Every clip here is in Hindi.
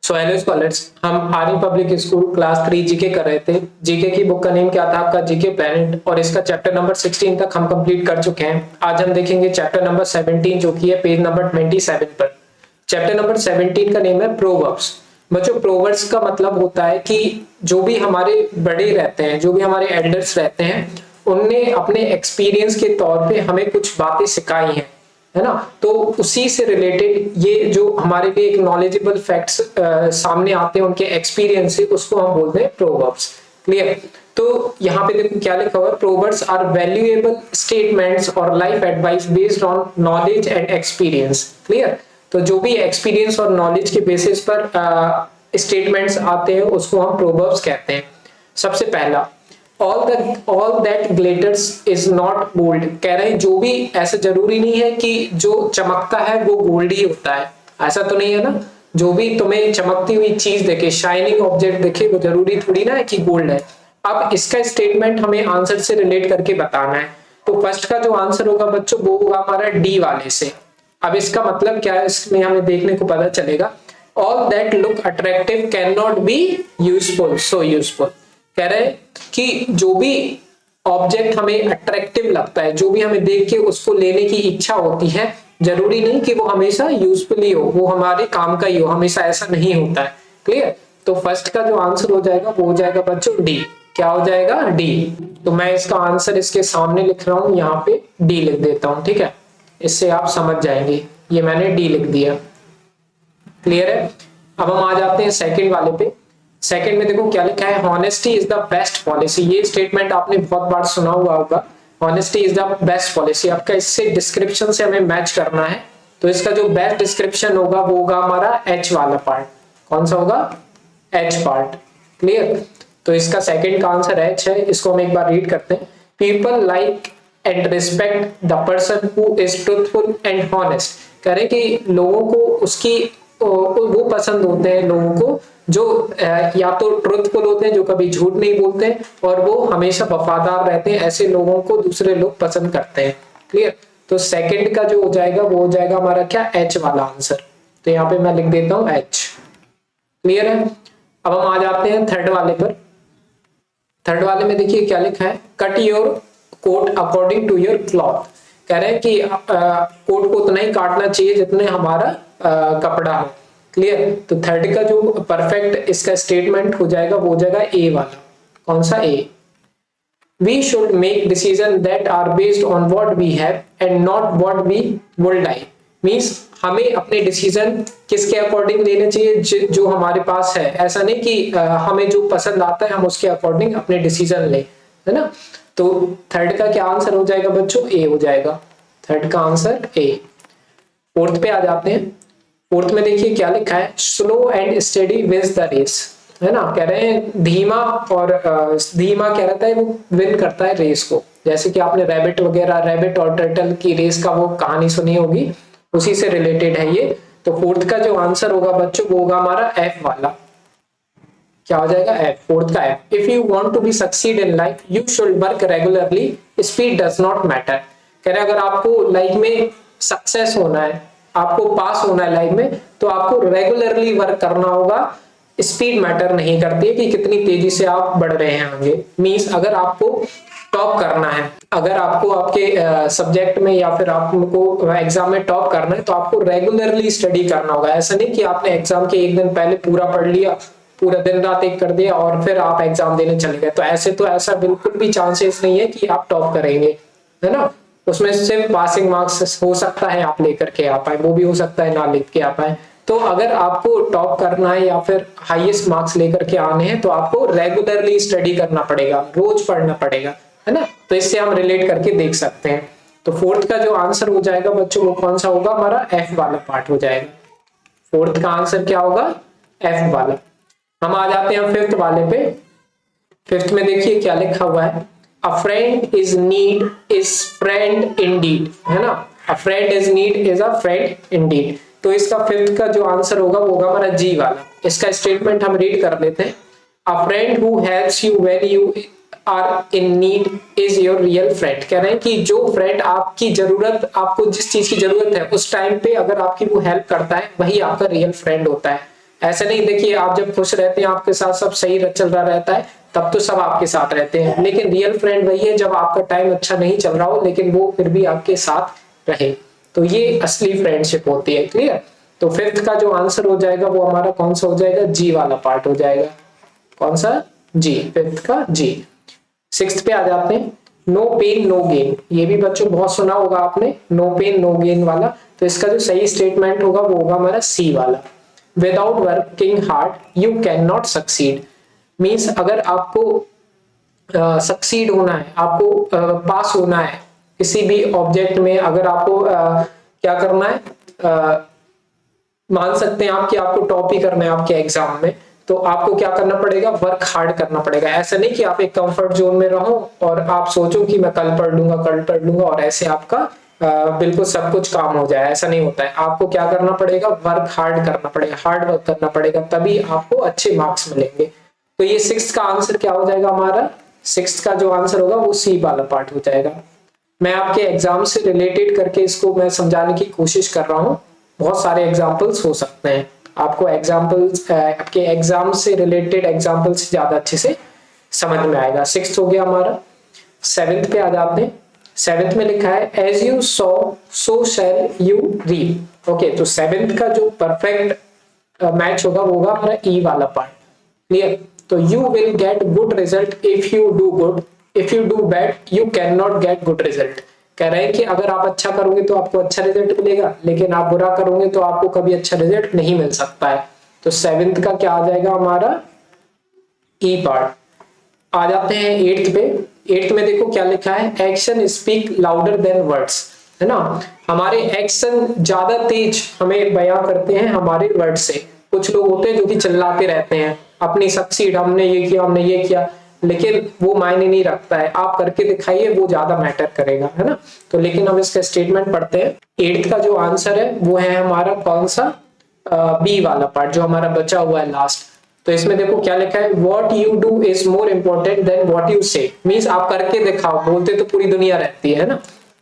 सो हेलो स्कॉलर्स, हम army public school class 3 GK कर रहे थे। जीके की बुक का नेम क्या था आपका? जीके प्लैनेट, और इसका चैप्टर नंबर 16 तक हम कंप्लीट कर चुके हैं। आज हम देखेंगे चैप्टर नंबर 17 जो कि है पेज नंबर 27 पर। चैप्टर नंबर 17 का नेम है प्रोवर्ब्स। बच्चों, प्रोवर्ब्स का मतलब होता है कि जो भी हमारे बड़े रहते हैं, जो भी हमारे एल्डर्स रहते हैं, उनने अपने एक्सपीरियंस के तौर पे हमें कुछ बातें सिखाई हैं, है ना। तो उसी से रिलेटेड ये जो हमारे लिए एक नॉलेजेबल फैक्ट्स सामने आते हैं उनके एक्सपीरियंस से, उसको हम बोलते हैं प्रोवर्ब्स। क्लियर? तो यहाँ पे देखो क्या लिखा हुआ है, प्रोवर्ब्स आर वैल्यूएबल स्टेटमेंट्स और life advice based on knowledge and experience. Clear? तो जो भी एक्सपीरियंस और नॉलेज के बेसिस पर स्टेटमेंट्स आते हैं उसको हम प्रोवर्ब्स कहते हैं। सबसे पहला, all that glitters is not gold। कह रहे हैं जो भी, ऐसा जरूरी नहीं है कि जो चमकता है वो गोल्ड ही होता है, ऐसा तो नहीं है ना। जो भी तुम्हें चमकती हुई चीज देखे, शाइनिंग ऑब्जेक्ट देखे, वो जरूरी थोड़ी ना है कि गोल्ड है। अब इसका स्टेटमेंट हमें आंसर से रिलेट करके बताना है। तो फर्स्ट का जो आंसर होगा बच्चों वो होगा हमारा डी वाले से। अब इसका मतलब क्या है, इसमें हमें देखने को पता चलेगा, all that look attractive can not be useful, so useful. कह रहे हैं कि जो भी ऑब्जेक्ट हमें अट्रैक्टिव लगता है, जो भी हमें देख के उसको लेने की इच्छा होती है, जरूरी नहीं कि वो हमेशा यूजफुल ही हो, वो हमारे काम का ही हो, हमेशा ऐसा नहीं होता है। क्लियर? तो फर्स्ट का जो आंसर हो जाएगा वो हो जाएगा बच्चों डी। क्या हो जाएगा? डी। तो मैं इसका आंसर इसके सामने लिख रहा हूं, यहाँ पे डी लिख देता हूं, ठीक है, इससे आप समझ जाएंगे। ये मैंने डी लिख दिया। क्लियर है? अब हम आ जाते हैं सेकंड वाले पे। सेकंड में देखो क्या लिखा है, honesty is the best policy. ये स्टेटमेंट आपने बहुत बार सुना हुआ होगा, honesty is the best policy. आपका इससे डिस्क्रिप्शन से हमें मैच करना है, तो इसका जो बेस्ट डिस्क्रिप्शन होगा वो होगा हमारा एच वाला पार्ट। कौन सा होगा? H part. क्लियर? तो इसका सेकंड का आंसर एच है। इसको हम एक बार रीड करते हैं। People like and respect the person who is truthful and honest. कह रहे कि लोगों को उसकी वो पसंद होते हैं, लोगों को जो या तो ट्रूथफुल होते हैं, जो कभी झूठ नहीं बोलते, और वो हमेशा वफादार रहते हैं। ऐसे लोगों को दूसरे लोग पसंद करते हैं। क्लियर? तो सेकंड का जो हो जाएगा वो हो जाएगा हमारा क्या? एच वाला आंसर। तो यहाँ पे मैं लिख देता हूं एच। क्लियर है? अब हम आ जाते हैं थर्ड वाले पर। थर्ड वाले में देखिए क्या लिखा है, cut your coat according to your cloth. कह रहे हैं कि कोट को उतना ही काटना चाहिए जितने हमारा कपड़ा हो। क्लियर? तो थर्ड का जो परफेक्ट इसका स्टेटमेंट हो जाएगा वो हो जाएगा ए वाला। कौन सा? A. We should make decision that are based on what we have and not what we would like. Means हमें अपने डिसीजन किसके अकॉर्डिंग लेने चाहिए? जो हमारे पास है। ऐसा नहीं कि हमें जो पसंद आता है हम उसके अकॉर्डिंग अपने डिसीजन ले, है ना। तो थर्ड का क्या आंसर हो जाएगा बच्चों? ए हो जाएगा। थर्ड का आंसर ए। फोर्थ पे आ जाते हैं। फोर्थ में देखिए क्या लिखा है, slow and steady wins the race. है ना। कह रहे हैं धीमा और धीमा क्या रहता है, वो विन करता है रेस को। जैसे कि आपने रैबिट वगैरह, रैबिट और टर्टल की रेस का वो कहानी सुनी होगी, उसी से रिलेटेड है ये। तो फोर्थ का जो आंसर होगा बच्चों वो होगा हमारा एफ वाला। क्या हो जाएगा? एफ। फोर्थ का F. If you want to be succeed in life you should work regularly, speed does not matter. कह रहे अगर आपको लाइफ में सक्सेस होना है, आपको पास होना है लाइफ में, तो आपको रेगुलरली वर्क करना होगा। स्पीड मैटर नहीं करती है कि कितनी तेजी से आप बढ़ रहे हैं आगे। मींस अगर आपको टॉप करना है, अगर आपको आपके सब्जेक्ट में या फिर आपको एग्जाम में टॉप करना है, तो आपको रेगुलरली स्टडी करना होगा। ऐसा नहीं कि आपने एग्जाम के एक दिन पहले पूरा पढ़ लिया, पूरा दिन रात एक कर दिया और फिर आप एग्जाम देने चले गए। तो ऐसा बिल्कुल भी चांसेस नहीं है कि आप टॉप करेंगे, है ना। उसमें सिर्फ पासिंग मार्क्स हो सकता है आप लेकर के आ पाए, वो भी हो सकता है ना लिख के आ पाए। तो अगर आपको टॉप करना है या फिर हाईएस्ट मार्क्स लेकर के आने हैं, तो आपको रेगुलरली स्टडी करना पड़ेगा, रोज पढ़ना पड़ेगा, है ना। तो इससे हम रिलेट करके देख सकते हैं। तो फोर्थ का जो आंसर हो जाएगा बच्चों वो कौन सा होगा? हमारा एफ वाला पार्ट हो जाएगा। फोर्थ का आंसर क्या होगा? एफ वाला। हम आ जाते हैं फिफ्थ वाले पे। फिफ्थ में देखिए क्या लिखा हुआ है, A friend is need is friend indeed, है ना। A friend is need is a friend indeed। तो इसका फिफ्थ का जो आंसर होगा वो होगा हमारा जी वाला। इसका स्टेटमेंट हम रीड कर लेते हैं। A friend who helps you when you are in need is your real friend। कह रहे हैं कि जो फ्रेंड आपकी जरूरत, आपको जिस चीज की जरूरत है उस टाइम पे अगर आपकी वो हेल्प करता है, वही आपका रियल फ्रेंड होता है। ऐसे नहीं, देखिए आप जब खुश रहते हैं, आपके साथ सब सही चल रहा रहता है, तब तो सब आपके साथ रहते हैं। लेकिन रियल फ्रेंड वही है जब आपका टाइम अच्छा नहीं चल रहा हो लेकिन वो फिर भी आपके साथ रहे, तो ये असली फ्रेंडशिप होती है। क्लियर? तो फिफ्थ का जो आंसर हो जाएगा वो हमारा कौन सा हो जाएगा? जी वाला पार्ट हो जाएगा। कौन सा? जी, फिफ्थ का जी। सिक्स्थ पे आ जाते हैं, नो पेन नो गेन। ये भी बच्चों बहुत सुना होगा आपने, नो पेन नो गेन वाला। तो इसका जो सही स्टेटमेंट होगा वो होगा हमारा सी वाला। Without working hard you can not succeed. Means अगर आपको सक्सीड होना है, आपको पास होना है किसी भी ऑब्जेक्ट में, अगर आपको क्या करना है, मान सकते हैं आप कि आपको टॉप ही करना है आपके एग्जाम में, तो आपको क्या करना पड़ेगा? वर्क हार्ड करना पड़ेगा। ऐसा नहीं कि आप एक कंफर्ट जोन में रहो और आप सोचो कि मैं कल पढ़ लूंगा और ऐसे आपका बिल्कुल सब कुछ काम हो जाए, ऐसा नहीं होता है। आपको क्या करना पड़ेगा? वर्क हार्ड करना पड़ेगा, हार्ड वर्क करना पड़ेगा, तभी आपको अच्छे मार्क्स मिलेंगे। तो ये सिक्स्थ का आंसर क्या हो जाएगा हमारा? सिक्स्थ का जो आंसर होगा वो सी वाला पार्ट हो जाएगा। मैं आपके एग्जाम से रिलेटेड करके इसको मैं समझाने की कोशिश कर रहा हूँ। बहुत सारे एग्जाम्पल्स हो सकते हैं, आपको एग्जाम्पल्स आपके एग्जाम से रिलेटेड एग्जाम्पल्स ज्यादा अच्छे से समझ में आएगा। सिक्स्थ हो गया हमारा। सेवेंथ पे आ जाते हैं। सेवेंथ में लिखा है as you sow so shall you reap. Okay, तो सेवेंथ का जो परफेक्ट मैच होगा वो होगा हमारा ई वाला पार्ट। क्लियर? तो you will get good result if you do good, if you do bad you can not get good result. कह रहे हैं कि अगर आप अच्छा करोगे तो आपको अच्छा रिजल्ट मिलेगा, लेकिन आप बुरा करोगे तो आपको कभी अच्छा रिजल्ट नहीं मिल सकता है। तो सेवेंथ का क्या आ जाएगा हमारा? ई पार्ट। आ जाते हैं एट्थ पे। एट्थ में देखो क्या लिखा है, action speak louder than words, है ना। हमारे एक्शन ज्यादा तेज हमें बयां करते हैं हमारे वर्ड से। कुछ लोग होते हैं जो कि चिल्लाते रहते हैं अपनी सक्सीड, हमने ये किया, हमने ये किया, लेकिन वो मायने नहीं रखता है। आप करके दिखाइए, वो ज्यादा मैटर करेगा, है ना। तो लेकिन हम इसका स्टेटमेंट पढ़ते हैं। एट्थ का जो आंसर है वो है हमारा कौन सा? बी वाला पार्ट, जो हमारा बचा हुआ है लास्ट। तो इसमें देखो क्या लिखा है, what you do is more important then what you से। मीन्स आप करके दिखाओ, बोलते तो पूरी दुनिया रहती है ना।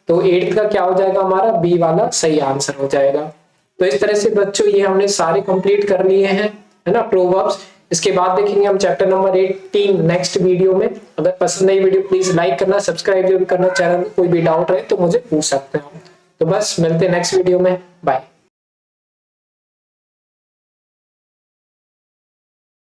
तो एट्थ का क्या हो जाएगा हमारा? बी वाला सही आंसर हो जाएगा। तो इस तरह से बच्चों ये हमने सारे कंप्लीट कर लिए हैं, है ना, प्रोवर्ब्स। इसके बाद देखेंगे हम चैप्टर नंबर 18 नेक्स्ट वीडियो में। अगर पसंद आई वीडियो प्लीज लाइक करना, सब्सक्राइब जरूर करना। चैनल में कोई भी डाउट रहे तो मुझे पूछ सकते हो। तो बस मिलते हैं नेक्स्ट वीडियो में। बाय।